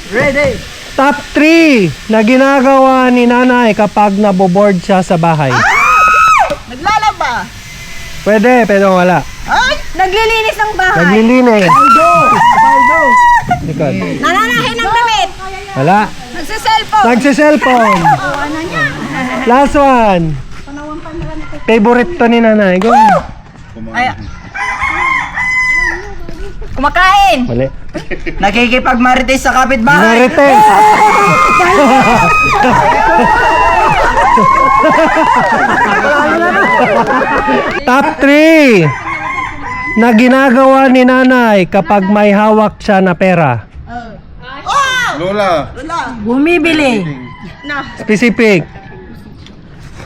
Ready. Top 3 na ginagawa ni nanay kapag naboboard siya sa bahay. Naglalaba. Pwede, pero wala. Ay! Naglilinis ng bahay. Naglilinis. Paldo. Likod. Nananahin ng damit. Wala. Nagsiselfone. Nagsiselfone. Last one. Favorite to ni nanay. Go. Ay, Kumakain. Mali. nakikipagmarites sa kapitbahay. Marites. Top 3 na ginagawa ni nanay kapag may hawak siya na pera. Lola. Bumibili Specific.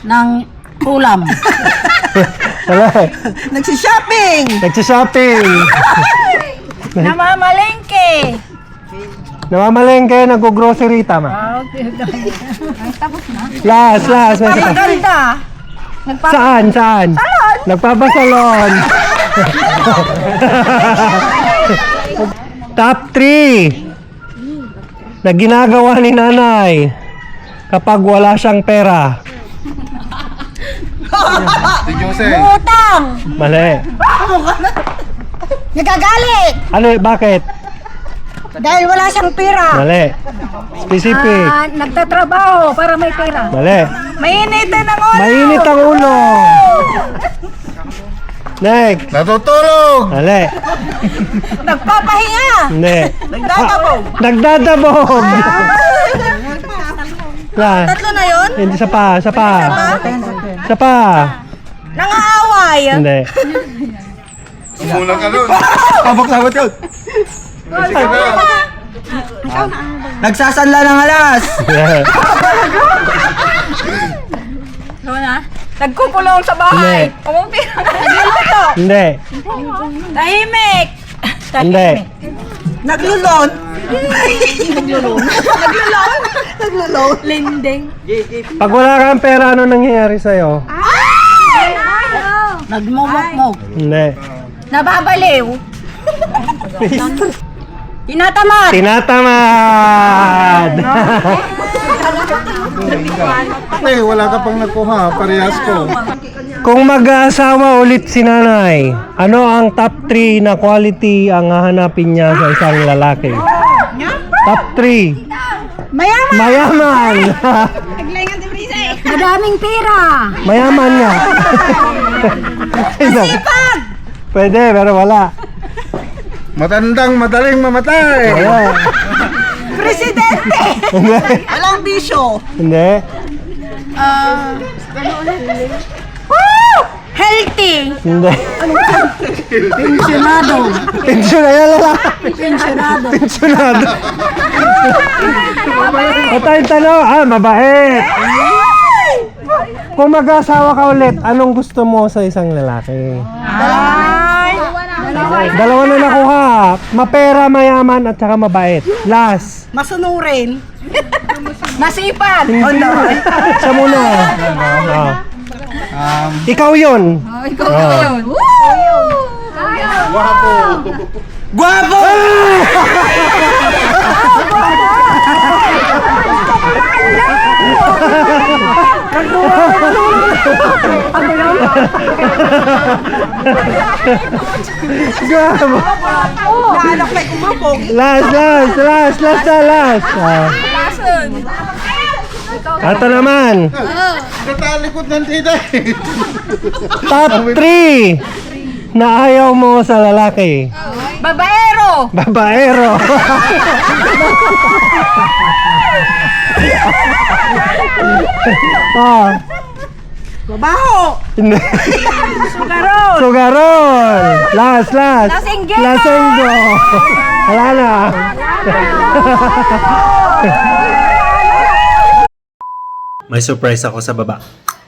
ng ulam. Wala. Nagsishopping. Nagsishopping. Namamalengke. Namamalengke, nag-grocery, tama. Tapos na. Last. May isa pa. Maganda. Saan? Nagpapasalon. Top 3 na ginagawa ni nanay kapag wala siyang pera. Si Jose. Utang. Mali. Nagagalit. Ano, bakit? Dahil wala siyang pera. Mali. Specific. Nagtatrabaho para may pera. Mali. Mainitin ang ulo. Mainit ang ulo. Next. Natutulog. Mali. Nagpapahinga. Hindi. Nagdadabog. Nagdadabog. Na. Tatlo na yun? Hindi, isa pa. Nangaaway. Hindi. Umulang ka nun. Sabot yun. Sige na. Nagsasanla ng alas. Ano na? Nagkukulong sa bahay. Hindi. Umumpira. Nagluluto. Hindi. Tahimik. Hindi. Naglulon. Naglulon. Linding. Pag wala kang pera, ano nangyayari sa'yo? Nagmumukmuk. Hindi. Nababaliw. Tinatamad. Tinatamad! Wala ka pang nakuha. Parehas ko. Kung mag-aasawa ulit si nanay, ano ang top 3 na quality ang hahanapin niya sa isang lalaki? Top 3. Mayaman. Mayaman! Madaming pera. Mayaman nga. Sipag. Pwede, pero wala. Matandang madaling mamatay. Wala. Presidente. Hindi. Walang bisyo. Hindi. Healthy. Hindi. Pensionado. Pensyon na yan, lalaki. Pensionado. Pensyonado. Ito yung tanong. Mabait. Kung mag-asawa ka ulit, anong gusto mo sa isang lalaki? Ay. Dalawa na nakuha. Mapera, mayaman, at saka mabait. Last. Masunurin. Masipag. Siya muna. Oh. Ikaw yun. Ikaw yun. Wapo. Guwapo. Grab. Naanak may kumapog. Last. Ito naman. Natalikod ng tita. Top 3 na ayaw mo sa lalaki. Babaero. Babaero. Babaho. Hindi. Sugarol. Sugarol. Last. Lasenggero. Lasenggo. Wala na. May surprise ako sa baba.